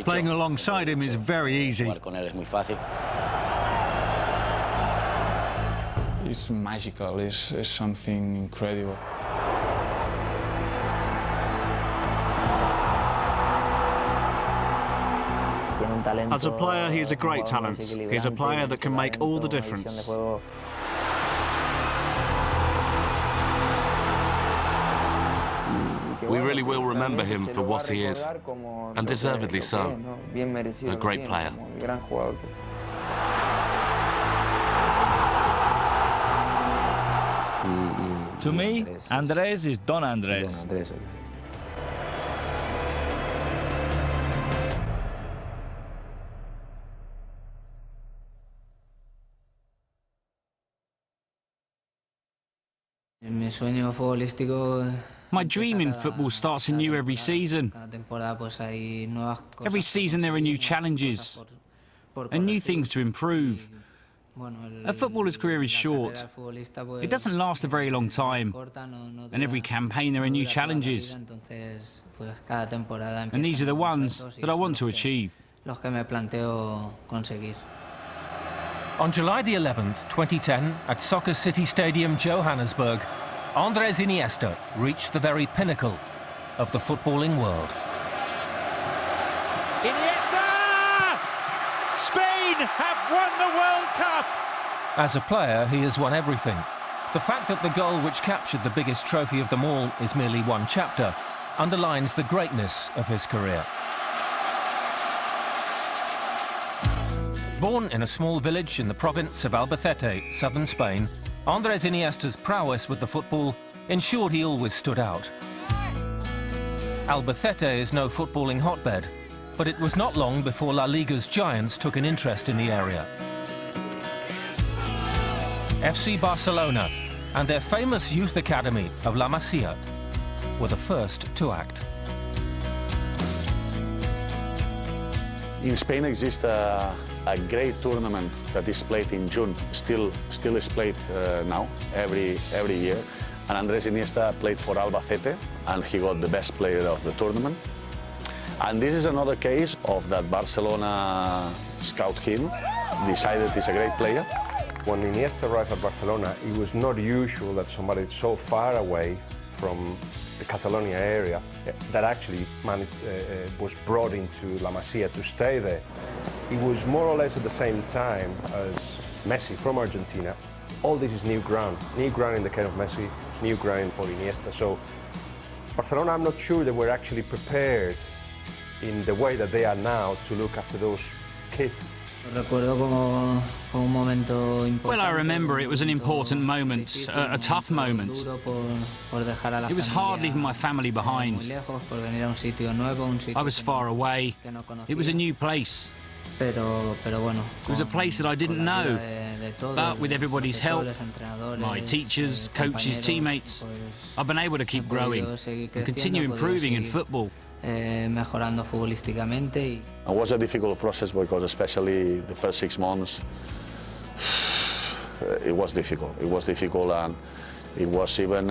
Playing alongside him is very easy. It's magical, it's something incredible. As a player, he is a great talent. He's a player that can make all the difference. We really will remember him for what he is, and deservedly so. A great player. To me, Andrés is Don Andrés. My dream in football starts anew every season. Every season there are new challenges and new things to improve. A footballer's career is short. It doesn't last a very long time. And every campaign there are new challenges. And these are the ones that I want to achieve. On July the 11th, 2010, at Soccer City Stadium, Johannesburg, Andrés Iniesta reached the very pinnacle of the footballing world. Iniesta! Spain have won the World Cup! As a player, he has won everything. The fact that the goal which captured the biggest trophy of them all is merely one chapter underlines the greatness of his career. Born in a small village in the province of Albacete, southern Spain, Andrés Iniesta's prowess with the football ensured he always stood out. Albacete is no footballing hotbed, but it was not long before La Liga's giants took an interest in the area. FC Barcelona and their famous youth academy of La Masia were the first to act. In Spain exists a great tournament that is played in June, still is played now, every year. And Andrés Iniesta played for Albacete, and he got the best player of the tournament. And this is another case of that Barcelona scout him, decided he's a great player. When Iniesta arrived at Barcelona, it was not usual that somebody so far away from the Catalonia area that actually was brought into La Masia to stay there. It was more or less at the same time as Messi from Argentina. All this is new ground in the case of Messi, new ground for Iniesta. So Barcelona, I'm not sure that we're actually prepared in the way that they are now to look after those kids. Well, I remember it was an important moment, a tough moment. It was hard leaving my family behind. I was far away. It was a new place. It was a place that I didn't know. But with everybody's help, my teachers, coaches, teammates, I've been able to keep growing and continue improving in football. It was a difficult process because especially the first 6 months, it was difficult. It was difficult, and it was even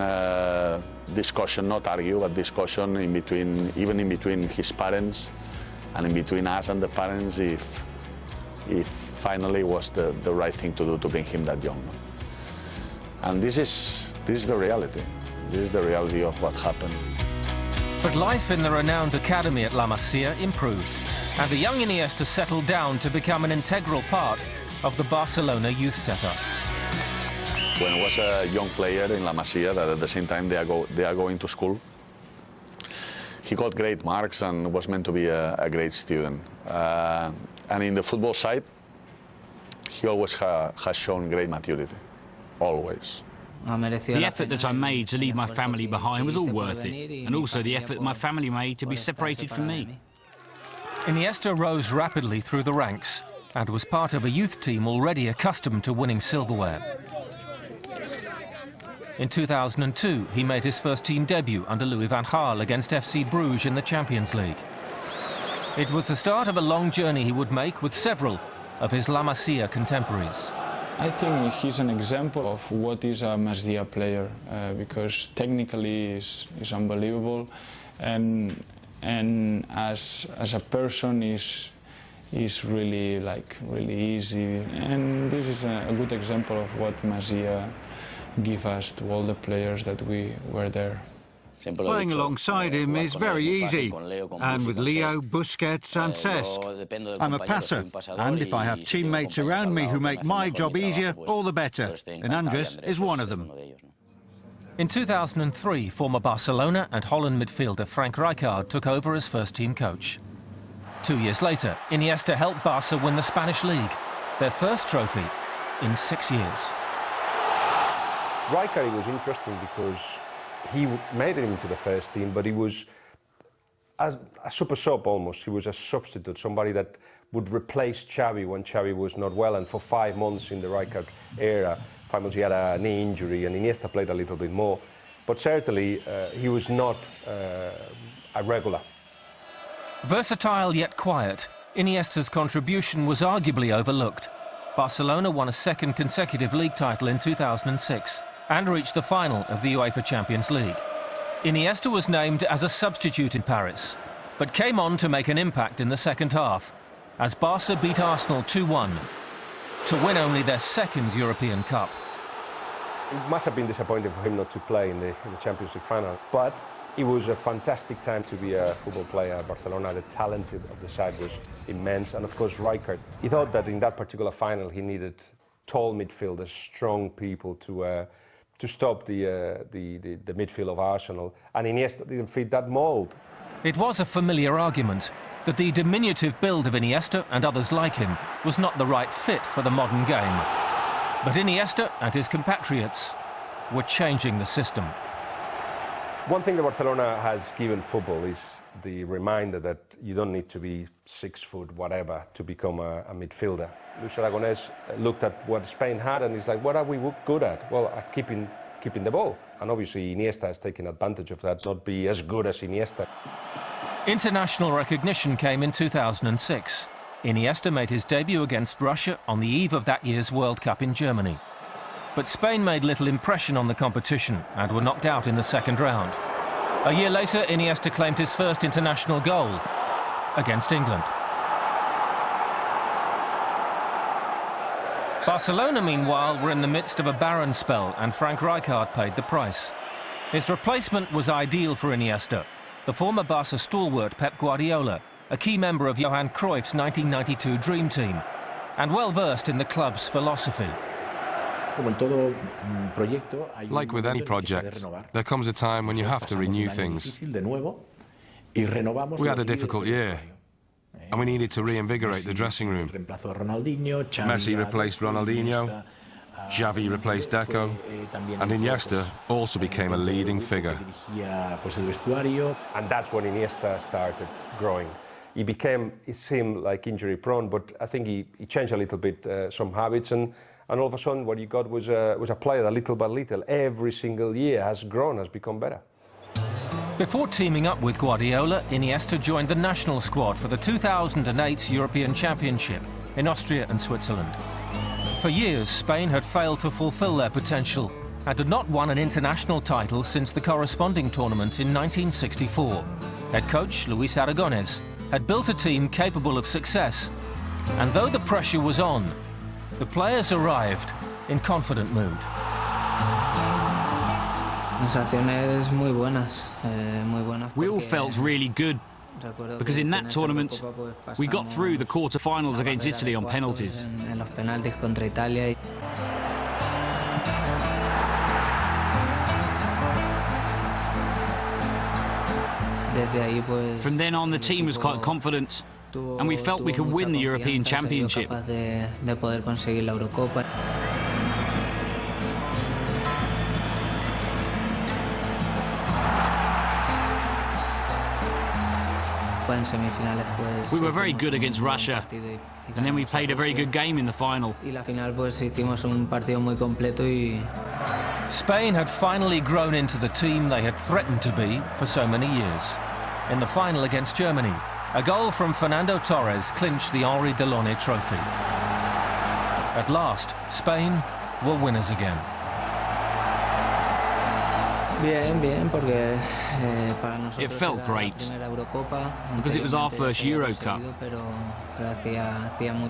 discussion, not argue, but discussion even in between his parents and in between us and the parents if finally was the right thing to do to bring him that young. And this is the reality. This is the reality of what happened. But life in the renowned academy at La Masia improved, and the young Iniesta settled down to become an integral part of the Barcelona youth setup. When I was a young player in La Masia, that at the same time they are going to school, he got great marks and was meant to be a great student. And in the football side, he always has shown great maturity, always. The effort that I made to leave my family behind was all worth it, and also the effort my family made to be separated from me. Iniesta rose rapidly through the ranks and was part of a youth team already accustomed to winning silverware. In 2002, he made his first team debut under Louis van Gaal against FC Bruges in the Champions League. It was the start of a long journey he would make with several of his La Masia contemporaries. I think he's an example of what is a Masia player because technically is unbelievable, and and as a person is really easy, and this is a good example of what Masia give us to all the players that we were there. Playing alongside him is very easy, and with Leo, Busquets and Cesc. I'm a passer, and if I have teammates around me who make my job easier, all the better, and Andrés is one of them. In 2003, former Barcelona and Holland midfielder Frank Rijkaard took over as first-team coach. 2 years later, Iniesta helped Barca win the Spanish League, their first trophy in 6 years. Rijkaard was interesting because he made it into the first team, but he was a super sub almost. He was a substitute, somebody that would replace Xavi when Xavi was not well. And for 5 months in the Rijkaard era, 5 months he had a knee injury, and Iniesta played a little bit more. But certainly he was not a regular. Versatile yet quiet, Iniesta's contribution was arguably overlooked. Barcelona won a second consecutive league title in 2006 and reached the final of the UEFA Champions League. Iniesta was named as a substitute in Paris, but came on to make an impact in the second half, as Barca beat Arsenal 2-1, to win only their second European Cup. It must have been disappointing for him not to play in the Champions League final, but it was a fantastic time to be a football player at Barcelona. The talent of the side was immense, and of course Rijkaard. He thought that in that particular final he needed tall midfielders, strong people to stop the midfield of Arsenal, and Iniesta didn't fit that mould. It was a familiar argument that the diminutive build of Iniesta and others like him was not the right fit for the modern game. But Iniesta and his compatriots were changing the system. One thing that Barcelona has given football is the reminder that you don't need to be 6 foot whatever to become a midfielder. Luis Aragonés looked at what Spain had and he's like, what are we good at? Well, at keeping the ball. And obviously Iniesta has taken advantage of that, not be as good as Iniesta. International recognition came in 2006. Iniesta made his debut against Russia on the eve of that year's World Cup in Germany. But Spain made little impression on the competition and were knocked out in the second round. A year later, Iniesta claimed his first international goal against England. Barcelona, meanwhile, were in the midst of a barren spell, and Frank Rijkaard paid the price. His replacement was ideal for Iniesta, the former Barca stalwart Pep Guardiola, a key member of Johan Cruyff's 1992 Dream Team, and well-versed in the club's philosophy. Like with any project, there comes a time when you have to renew things. We had a difficult year, and we needed to reinvigorate the dressing room. Messi replaced Ronaldinho, Xavi replaced Deco, and Iniesta also became a leading figure. And that's when Iniesta started growing. It seemed like injury prone, but I think he changed a little bit some habits, and all of a sudden what you got was a player that little by little, every single year has grown, has become better. Before teaming up with Guardiola, Iniesta joined the national squad for the 2008 European Championship in Austria and Switzerland. For years, Spain had failed to fulfill their potential and had not won an international title since the corresponding tournament in 1964. Head coach Luis Aragonés had built a team capable of success, and though the pressure was on, the players arrived in confident mood. We all felt really good, because in that tournament we got through the quarter-finals against Italy on penalties. From then on, the team was quite confident, and we felt we could win the European Championship. We were very good against Russia, and then we played a very good game in the final. Spain had finally grown into the team they had threatened to be for so many years. In the final against Germany, a goal from Fernando Torres clinched the Henri Delaunay trophy. At last, Spain were winners again. It felt great because it was our first Euro Cup.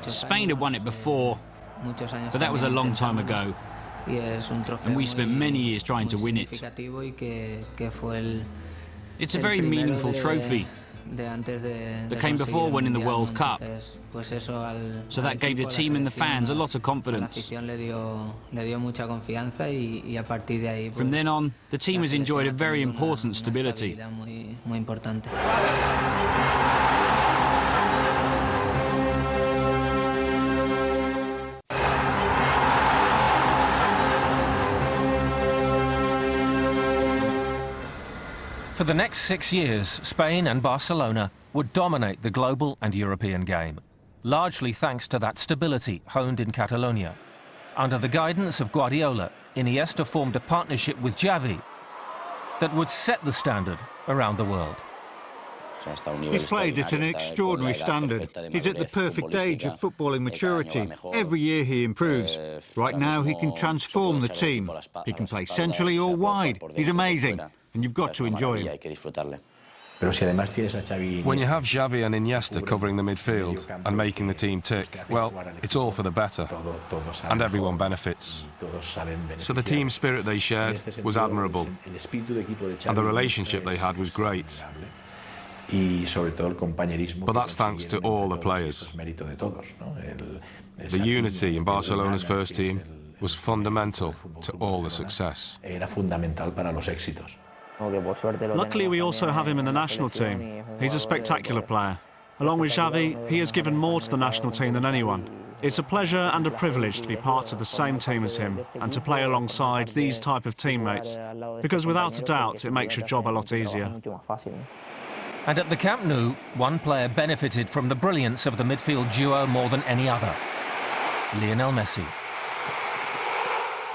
Spain had won it before, but that was a long time ago, and we spent many years trying to win it. It's a very meaningful trophy that came before winning the World Cup, so that gave the team and the fans a lot of confidence. From then on, the team has enjoyed a very important stability. For the next 6 years, Spain and Barcelona would dominate the global and European game, largely thanks to that stability honed in Catalonia. Under the guidance of Guardiola, Iniesta formed a partnership with Xavi that would set the standard around the world. He's played at an extraordinary standard. He's at the perfect age of footballing maturity. Every year he improves. Right now he can transform the team. He can play centrally or wide. He's amazing, and you've got to enjoy him. When you have Xavi and Iniesta covering the midfield and making the team tick, well, it's all for the better, and everyone benefits. So the team spirit they shared was admirable, and the relationship they had was great. But that's thanks to all the players. The unity in Barcelona's first team was fundamental to all the success. Luckily, we also have him in the national team. He's a spectacular player. Along with Xavi, he has given more to the national team than anyone. It's a pleasure and a privilege to be part of the same team as him and to play alongside these type of teammates, because without a doubt, it makes your job a lot easier. And at the Camp Nou, one player benefited from the brilliance of the midfield duo more than any other: Lionel Messi.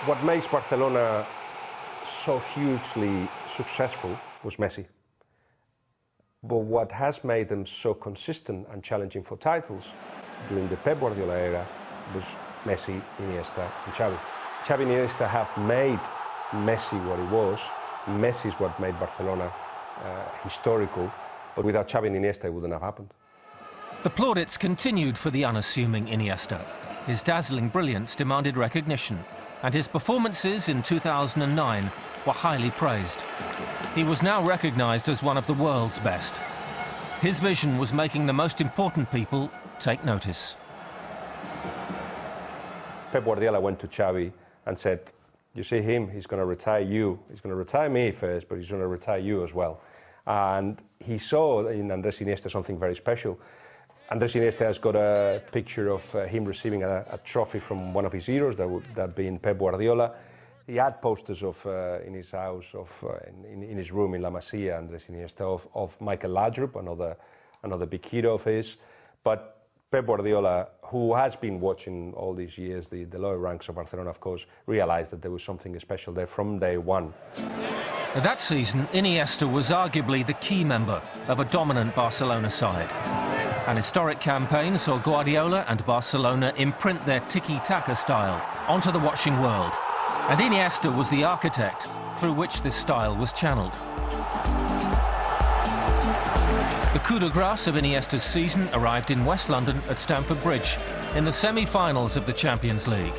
What makes Barcelona so hugely successful was Messi. But what has made them so consistent and challenging for titles during the Pep Guardiola era was Messi, Iniesta and Xavi. Xavi and Iniesta have made Messi what he was. Messi is what made Barcelona historical, but without Xavi and Iniesta it wouldn't have happened. The plaudits continued for the unassuming Iniesta. His dazzling brilliance demanded recognition, and his performances in 2009 were highly praised. He was now recognized as one of the world's best. His vision was making the most important people take notice. Pep Guardiola went to Xavi and said, you see him, he's going to retire you. He's going to retire me first, but he's going to retire you as well. And he saw in Andrés Iniesta something very special. Andrés Iniesta has got a picture of him receiving a trophy from one of his heroes, that being Pep Guardiola. He had posters of in his house, in his room in La Masia, Andrés Iniesta, of Michael Laudrup, another big hero of his. But Pep Guardiola, who has been watching all these years the lower ranks of Barcelona, of course, realized that there was something special there from day one. That season, Iniesta was arguably the key member of a dominant Barcelona side. An historic campaign saw Guardiola and Barcelona imprint their tiki-taka style onto the watching world, and Iniesta was the architect through which this style was channeled. The coup de grace of Iniesta's season arrived in West London at Stamford Bridge in the semi-finals of the Champions League.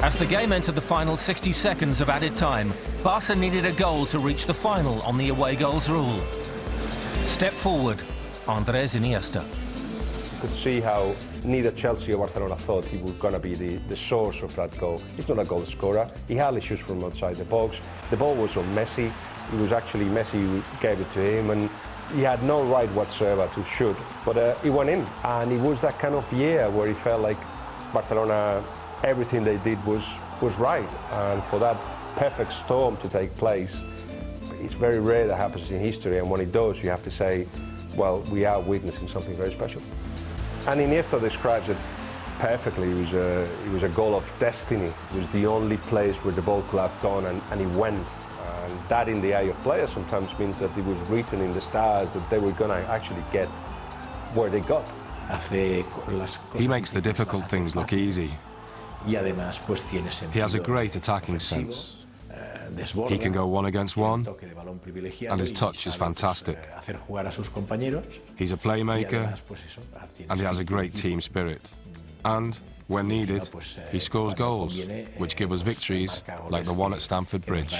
As the game entered the final 60 seconds of added time, Barca needed a goal to reach the final on the away goals rule. Step forward, Andrés Iniesta. You could see how neither Chelsea or Barcelona thought he was going to be the source of that goal. He's not a goal scorer. He hardly shoots from outside the box. The ball was on Messi. It was actually Messi who gave it to him, and he had no right whatsoever to shoot. But he went in, and it was that kind of year where he felt like Barcelona, everything they did was right. And for that perfect storm to take place, it's very rare that happens in history, and when it does, you have to say, well, we are witnessing something very special. And Iniesta describes it perfectly. It was a goal of destiny. It was the only place where the ball could have gone, and it went. And that, in the eye of players, sometimes means that it was written in the stars that they were going to actually get where they got. He makes the difficult things look easy. He has a great attacking sense. He can go one against one, and his touch is fantastic. He's a playmaker, and he has a great team spirit. And, when needed, he scores goals, which give us victories like the one at Stamford Bridge.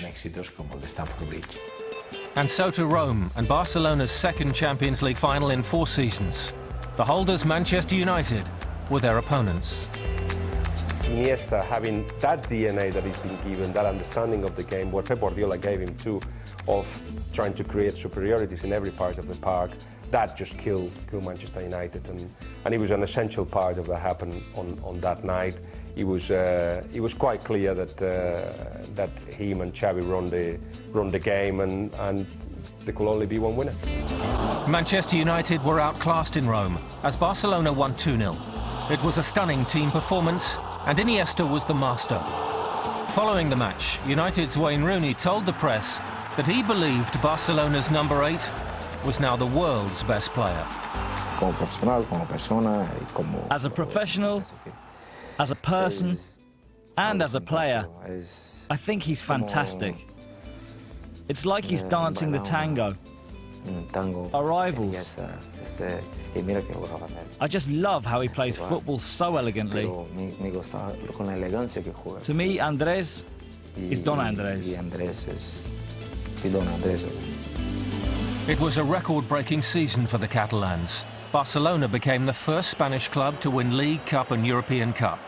And so to Rome and Barcelona's second Champions League final in 4 seasons. The holders, Manchester United, were their opponents. Iniesta, having that DNA that he's been given, that understanding of the game, what Pep Guardiola gave him too, of trying to create superiorities in every part of the park, that just killed Manchester United, and he was an essential part of what happened on that night. It was quite clear that him and Xavi run the game, and there could only be one winner. Manchester United were outclassed in Rome as Barcelona won 2-0. It was a stunning team performance, and Iniesta was the master. Following the match, United's Wayne Rooney told the press that he believed Barcelona's number 8 was now the world's best player. As a professional, as a person, and as a player, I think he's fantastic. It's like he's dancing the tango. Our rivals. I just love how he plays football so elegantly. To me, Andrés is Don Andrés. It was a record-breaking season for the Catalans. Barcelona became the first Spanish club to win League, Cup and European Cup,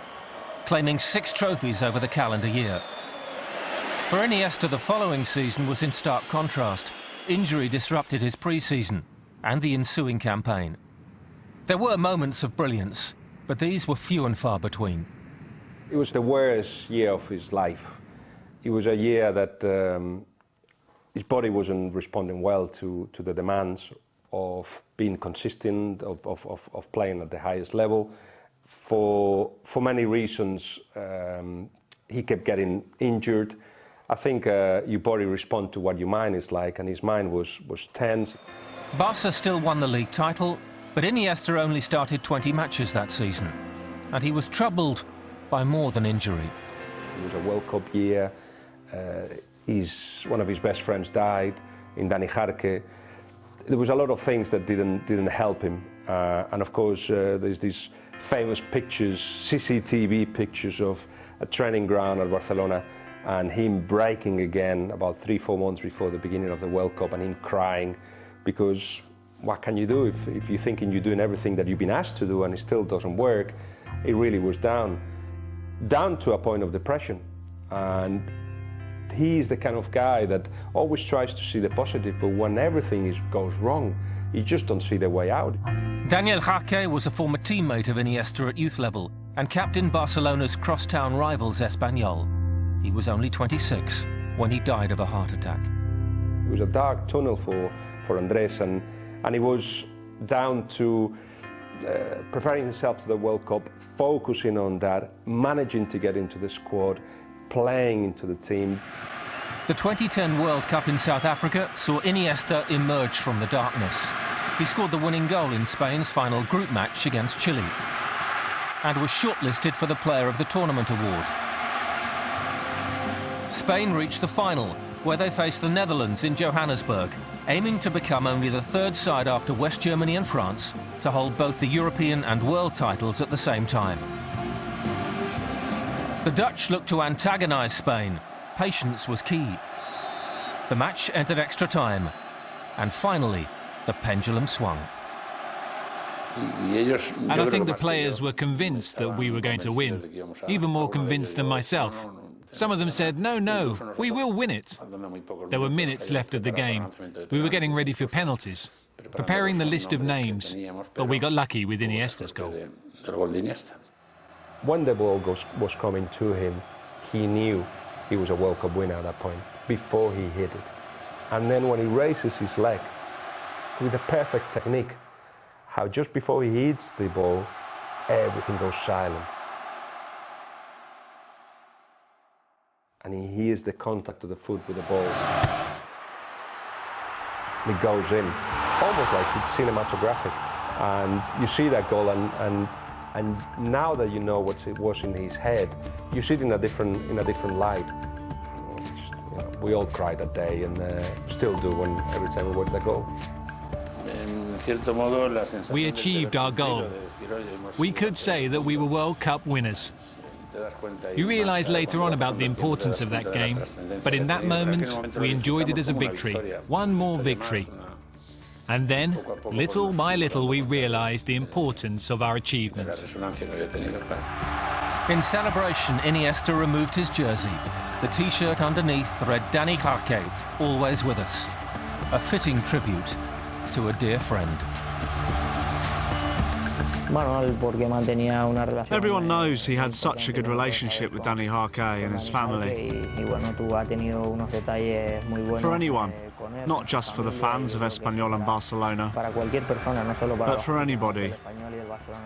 claiming 6 trophies over the calendar year. For Iniesta, the following season was in stark contrast. Injury disrupted his pre-season and the ensuing campaign. There were moments of brilliance, but these were few and far between. It was the worst year of his life. It was a year that his body wasn't responding well to the demands of being consistent, of playing at the highest level. For many reasons, he kept getting injured. I think your body responds to what your mind is like, and his mind was tense. Barca still won the league title, but Iniesta only started 20 matches that season, and he was troubled by more than injury. It was a World Cup year. One of his best friends died in Dani Jarque. There was a lot of things that didn't help him, and of course there's these famous pictures, CCTV pictures of a training ground at Barcelona, and him breaking again about 3-4 months before the beginning of the World Cup, and him crying, because what can you do if you're thinking you're doing everything that you've been asked to do and it still doesn't work? It really was down to a point of depression. And he's the kind of guy that always tries to see the positive, but when everything goes wrong, you just don't see the way out. Daniel Jarque was a former teammate of Iniesta at youth level and captained Barcelona's crosstown rivals Espanyol. He was only 26 when he died of a heart attack. It was a dark tunnel for Andrés, and he was down to preparing himself to the World Cup, focusing on that, managing to get into the squad, playing into the team. The 2010 World Cup in South Africa saw Iniesta emerge from the darkness. He scored the winning goal in Spain's final group match against Chile and was shortlisted for the Player of the Tournament award. Spain reached the final, where they faced the Netherlands in Johannesburg, aiming to become only the 3rd side after West Germany and France to hold both the European and world titles at the same time. The Dutch looked to antagonise Spain. Patience was key. The match entered extra time, and finally, the pendulum swung. And I think the players were convinced that we were going to win, even more convinced than myself. Some of them said, no, we will win it. There were minutes left of the game. We were getting ready for penalties, preparing the list of names, but we got lucky with Iniesta's goal. When the ball was coming to him, he knew he was a World Cup winner at that point, before he hit it. And then when he raises his leg, with a perfect technique, how just before he hits the ball, everything goes silent. And he hears the contact of the foot with the ball. It goes in, almost like it's cinematographic. And you see that goal, and now that you know what it was in his head, you see it in a different light. Just, We all cried that day and still do every time we watch that goal. We achieved our goal. We could say that we were World Cup winners. You realise later on about the importance of that game, but in that moment we enjoyed it as a victory, one more victory. And then, little by little, we realised the importance of our achievements. In celebration, Iniesta removed his jersey. The T-shirt underneath read Dani Garque, always with us. A fitting tribute to a dear friend. Everyone knows he had such a good relationship with Dani Garque and his family. For anyone, not just for the fans of Espanyol and Barcelona, but for anybody.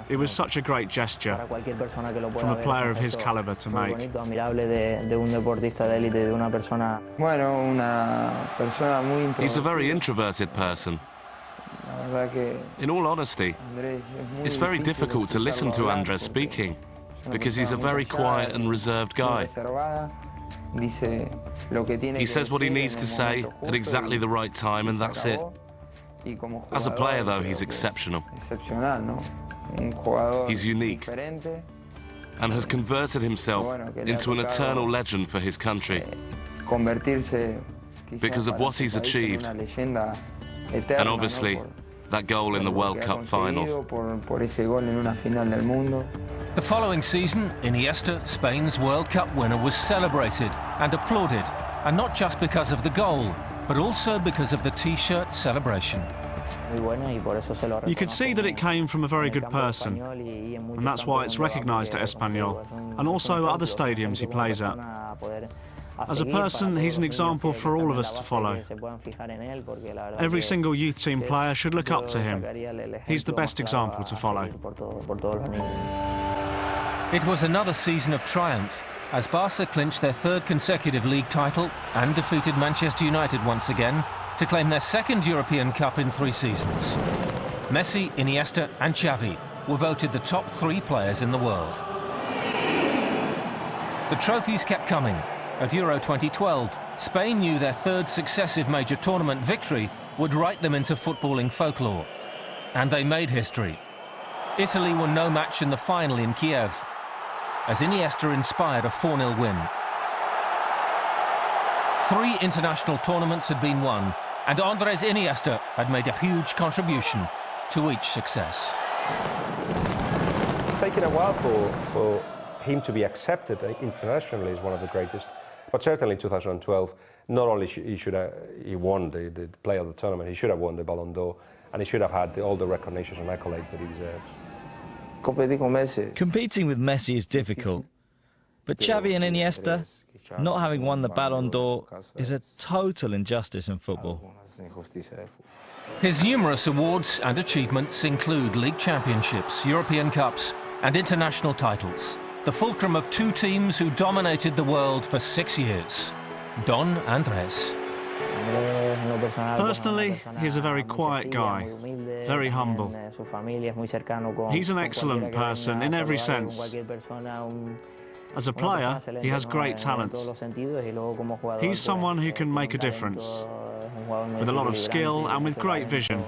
It was such a great gesture from a player of his calibre to make. He's a very introverted person. In all honesty, it's very difficult to listen to Andrés speaking because he's a very quiet and reserved guy. He says what he needs to say at exactly the right time, and that's it. As a player, though, he's exceptional. He's unique and has converted himself into an eternal legend for his country because of what he's achieved, and obviously that goal in the World Cup final. The following season, Iniesta, Spain's World Cup winner, was celebrated and applauded, and not just because of the goal, but also because of the T-shirt celebration. You could see that it came from a very good person, and that's why it's recognised at Espanyol, and also at other stadiums he plays at. As a person, he's an example for all of us to follow. Every single youth team player should look up to him. He's the best example to follow. It was another season of triumph as Barca clinched their third consecutive league title and defeated Manchester United once again to claim their second European Cup in 3 seasons. Messi, Iniesta and Xavi were voted the top 3 players in the world. The trophies kept coming. At Euro 2012, Spain knew their third successive major tournament victory would write them into footballing folklore. And they made history. Italy were no match in the final in Kiev, as Iniesta inspired a 4-0 win. 3 international tournaments had been won, and Andrés Iniesta had made a huge contribution to each success. It's taken a while for him to be accepted internationally as one of the greatest. But certainly in 2012, not only he won the player of the tournament, he should have won the Ballon d'Or, and he should have had all the recognitions and accolades that he deserved. Competing with Messi is difficult, but Xavi and Iniesta not having won the Ballon d'Or is a total injustice in football. His numerous awards and achievements include league championships, European Cups and international titles. The fulcrum of 2 teams who dominated the world for 6 years. Don Andrés. Personally, he's a very quiet guy, very humble. He's an excellent person in every sense. As a player, he has great talent. He's someone who can make a difference, with a lot of skill and with great vision.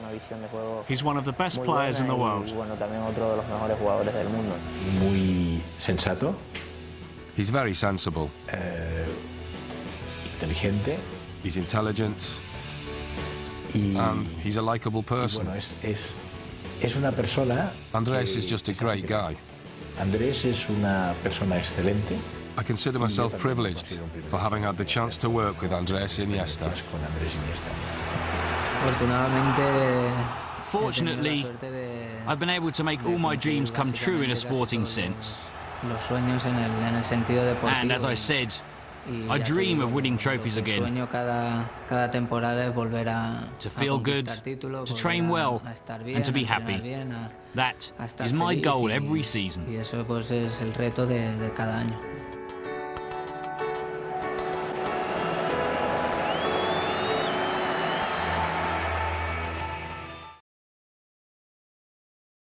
He's one of the best players in the world. Muy sensato. He's very sensible. Inteligente. He's intelligent. And he's a likable person. Es una persona. Andrés is just a great guy. Andrés es una persona excelente. I consider myself privileged for having had the chance to work with Andrés Iniesta. Fortunately, I've been able to make all my dreams come true in a sporting sense. And as I said, I dream of winning trophies again. To feel good, to train well, and to be happy. That is my goal every season.